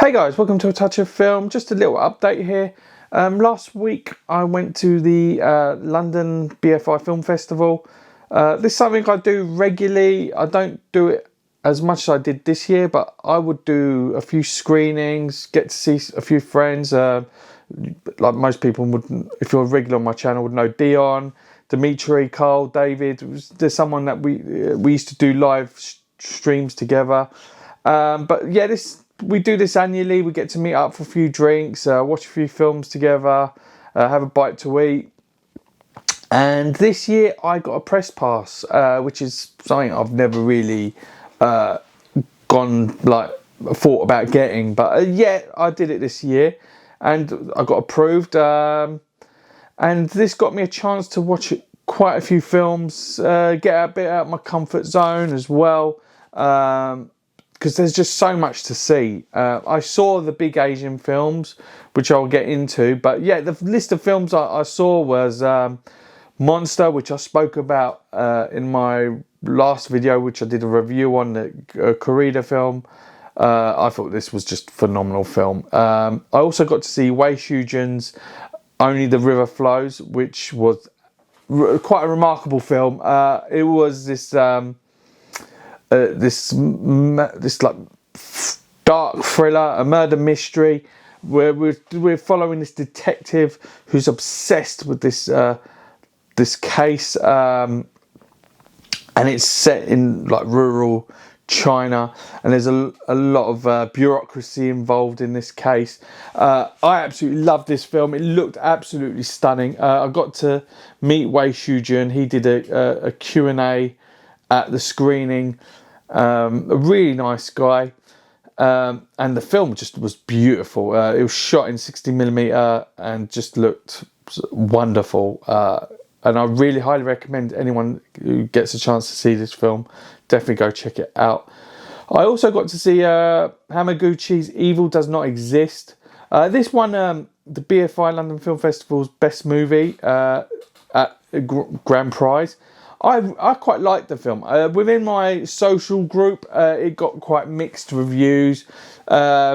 Hey guys, welcome to A Touch of Film. Just a little update here. Last week I went to the London BFI Film Festival. This is something I do regularly. I don't do it as much as I did this year, but I would do a few screenings, get to see a few friends. Like most people would, if you're a regular on my channel, would know Dion, Dimitri, Carl, David. There's someone that we used to do live streams together. But yeah, we do this annually. We get to meet up for a few drinks, watch a few films together, have a bite to eat. And this year I got a press pass, which is something I've never really thought about getting. But yeah, I did it this year and I got approved. And this got me a chance to watch quite a few films, get a bit out of my comfort zone as well. Because there's just so much to see. I saw the big Asian films, which I'll get into. But yeah, the list of films I saw was Monster, which I spoke about in my last video, which I did a review on, the kore-eda film. I thought this was just a phenomenal film. I also got to see Wei Shujin's Only the River Flows, which was quite a remarkable film. It was this like dark thriller, a murder mystery, where we're following this detective who's obsessed with this case, and it's set in like rural China, and there's a lot of bureaucracy involved in this case. I absolutely loved this film. It looked absolutely stunning. I got to meet Wei Shujin. He did a Q&A at the screening. A really nice guy, and the film just was beautiful. It was shot in 60mm and just looked wonderful, and I really highly recommend anyone who gets a chance to see this film, definitely go check it out. I also got to see Hamaguchi's Evil Does Not Exist. This won the BFI London Film Festival's Best Movie at Grand Prize. I quite liked the film. Within my social group, it got quite mixed reviews.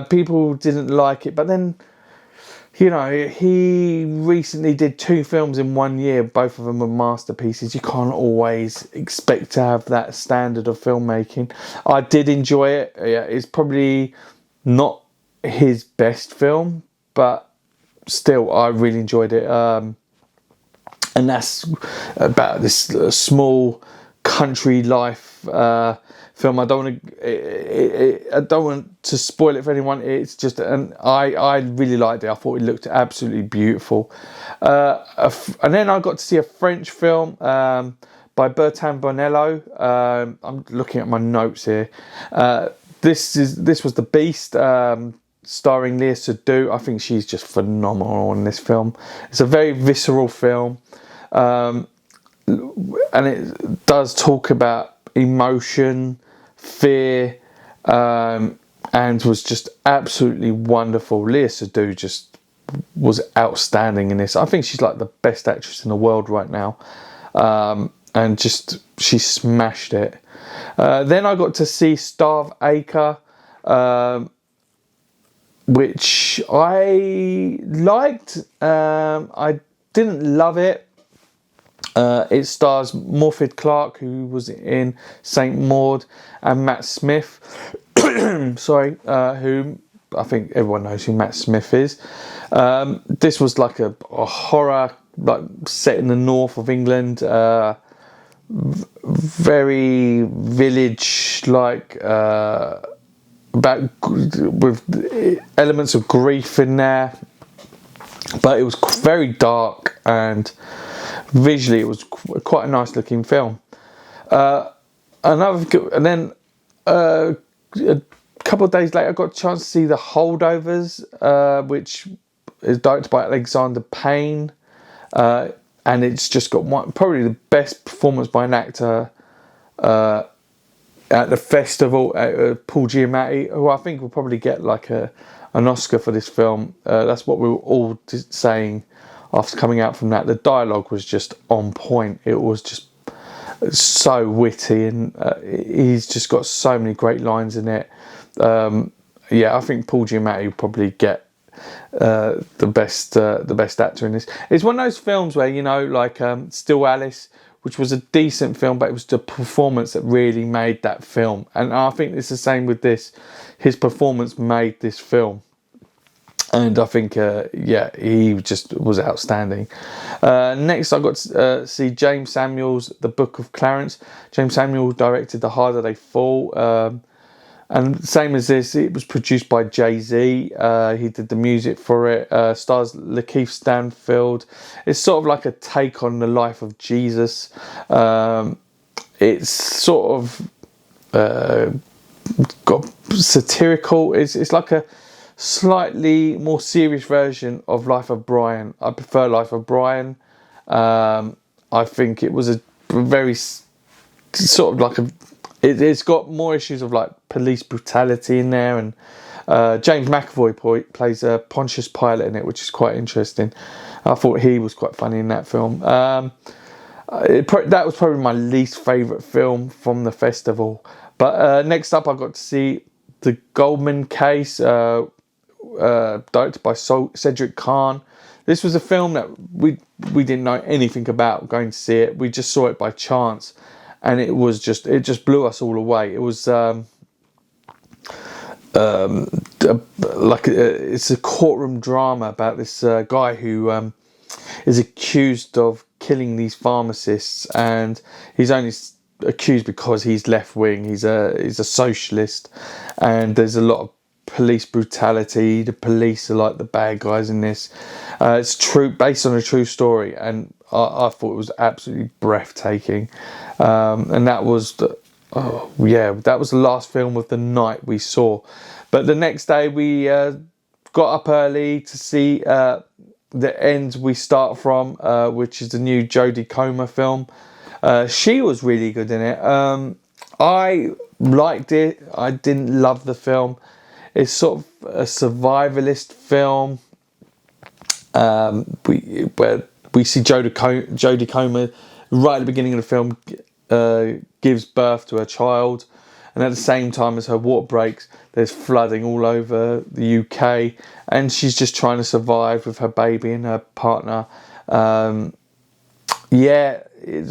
People didn't like it, but then, you know, he recently did 2 films in 1 year. Both of them were masterpieces. You can't always expect to have that standard of filmmaking. I did enjoy it. Yeah, it's probably not his best film, but still, I really enjoyed it. And that's about this small country life film. I don't want to spoil it for anyone. It's just, and I really liked it. I thought it looked absolutely beautiful. And then I got to see a French film by Bertin Bonello. I'm looking at my notes here. This was The Beast, starring Léa Seydoux. I think she's just phenomenal in this film. It's a very visceral film. And it does talk about emotion, fear, and was just absolutely wonderful. Léa Seydoux just was outstanding in this. I think she's like the best actress in the world right now, and just she smashed it. Then I got to see Starve Acre, which I liked. I didn't love it. It stars Morfydd Clark, who was in Saint Maud, and Matt Smith. Sorry, who I think everyone knows who Matt Smith is. This was like a horror, like set in the north of England, very village-like, with elements of grief in there, but it was very dark and visually it was quite a nice looking film. And then a couple of days later I got a chance to see The Holdovers, which is directed by Alexander Payne, and it's just got probably the best performance by an actor at the festival, Paul Giamatti, who I think will probably get like an Oscar for this film. That's what we were all saying after coming out from that. The dialogue was just on point. It was just so witty, and he's just got so many great lines in it. yeah, I think Paul Giamatti will probably get the best actor in this. It's one of those films where, you know, like Still Alice, which was a decent film, but it was the performance that really made that film. And I think it's the same with this. His performance made this film. And I think, yeah, he just was outstanding. Next, I got to see James Samuel's The Book of Clarence. James Samuel directed The Harder They Fall. And same as this, it was produced by Jay-Z. He did the music for it. Stars Lakeith Stanfield. It's sort of like a take on the life of Jesus. It's sort of got satirical. It's like a slightly more serious version of Life of Brian. I prefer Life of Brian. I think it was a very sort of like a... It's got more issues of like police brutality in there, and James McAvoy plays a Pontius Pilate in it, which is quite interesting. I thought he was quite funny in that film. That was probably my least favourite film from the festival. But next up, I got to see The Goldman Case, directed by Cedric Kahn. This was a film that we didn't know anything about going to see it. We just saw it by chance. And it just blew us all away. It was it's a courtroom drama about this guy who is accused of killing these pharmacists, and he's only accused because he's left wing. He's a socialist, and there's a lot of police brutality. The police are like the bad guys in this. It's based on a true story, and I thought it was absolutely breathtaking. And that was that was the last film of the night we saw. But the next day we got up early to see The End We Start From, which is the new Jodie Comer film. She was really good in it. I liked it. I didn't love the film. It's sort of a survivalist film, where we see Jodie Comer right at the beginning of the film gives birth to her child, and at the same time as her water breaks, there's flooding all over the UK, and she's just trying to survive with her baby and her partner. There's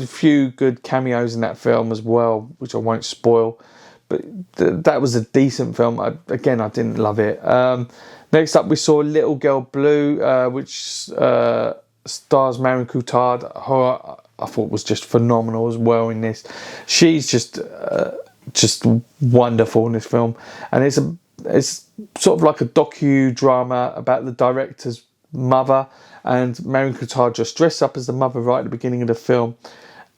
a few good cameos in that film as well, which I won't spoil. But that was a decent film. I didn't love it. Next up, we saw Little Girl Blue, which stars Marion Cotillard, who I thought was just phenomenal as well in this. She's just wonderful in this film, and it's sort of like a docudrama about the director's mother, and Marion Cotillard just dressed up as the mother right at the beginning of the film,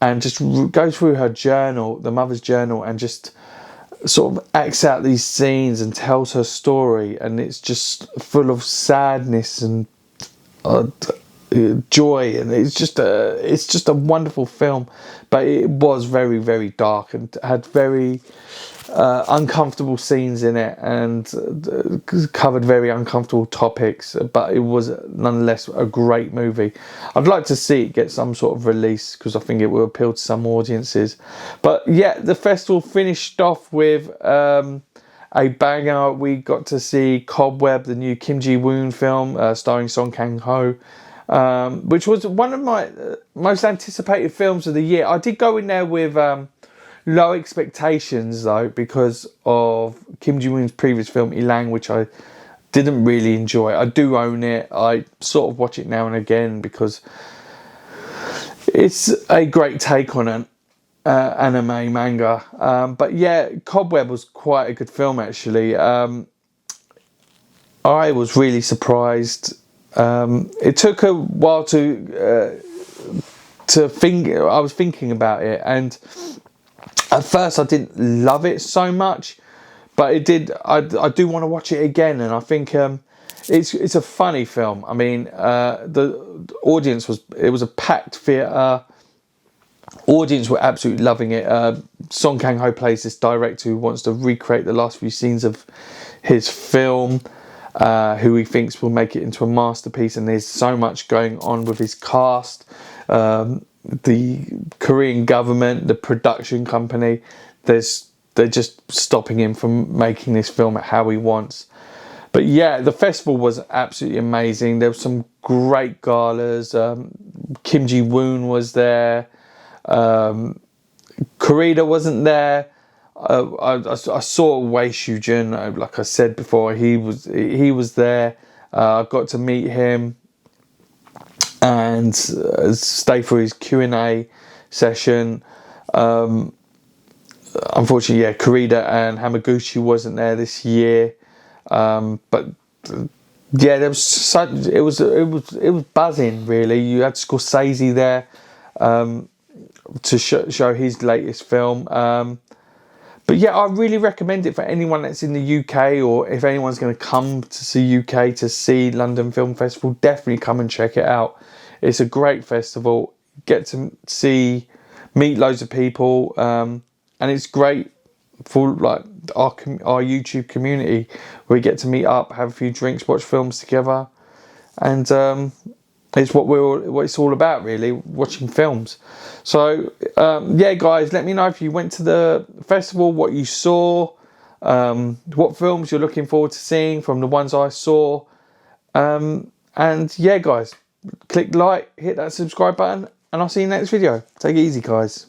and just goes through her journal, the mother's journal, and just sort of acts out these scenes and tells her story, and it's just full of sadness and joy, and it's just a wonderful film. But it was very, very dark and had very uncomfortable scenes in it, and covered very uncomfortable topics, but it was nonetheless a great movie. I'd like to see it get some sort of release, because I think it will appeal to some audiences. But yeah, the festival finished off with a banger. We got to see Cobweb, the new Kim Ji-woon film starring Song Kang-ho, which was one of my most anticipated films of the year. I did go in there with low expectations though, because of Kim Ji-woon's previous film Ilang, which I didn't really enjoy. I do own it. I sort of watch it now and again because it's a great take on an anime manga. But yeah, Cobweb was quite a good film actually. I was really surprised. It took a while to think. I was thinking about it, and at first I didn't love it so much, but it did. I do want to watch it again, and I think it's a funny film. I mean, the audience was a packed theatre. Audience were absolutely loving it. Song Kang-ho plays this director who wants to recreate the last few scenes of his film, who he thinks will make it into a masterpiece, and there's so much going on with his cast. The Korean government, the production company, there's they're just stopping him from making this film at how he wants. But yeah, the festival was absolutely amazing. There were some great galas. Kim Ji-woon was there. Kore-eda wasn't there. I saw Wei Shu-jun, like I said before. He was there. I got to meet him and stay for his Q&A session. Unfortunately, yeah, Kore-eda and Hamaguchi wasn't there this year. But yeah, there was it was buzzing, really. You had Scorsese there to show his latest film. But yeah, I really recommend it for anyone that's in the UK, or if anyone's going to come to see UK to see London Film Festival, definitely come and check it out. It's a great festival. Get to meet loads of people, and it's great for like our YouTube community, where we get to meet up, have a few drinks, watch films together, and it's what it's all about, really, watching films. So yeah, guys, let me know if you went to the festival, what you saw, what films you're looking forward to seeing from the ones I saw, and yeah, guys, click like, hit that subscribe button, and I'll see you in the next video. Take it easy, guys.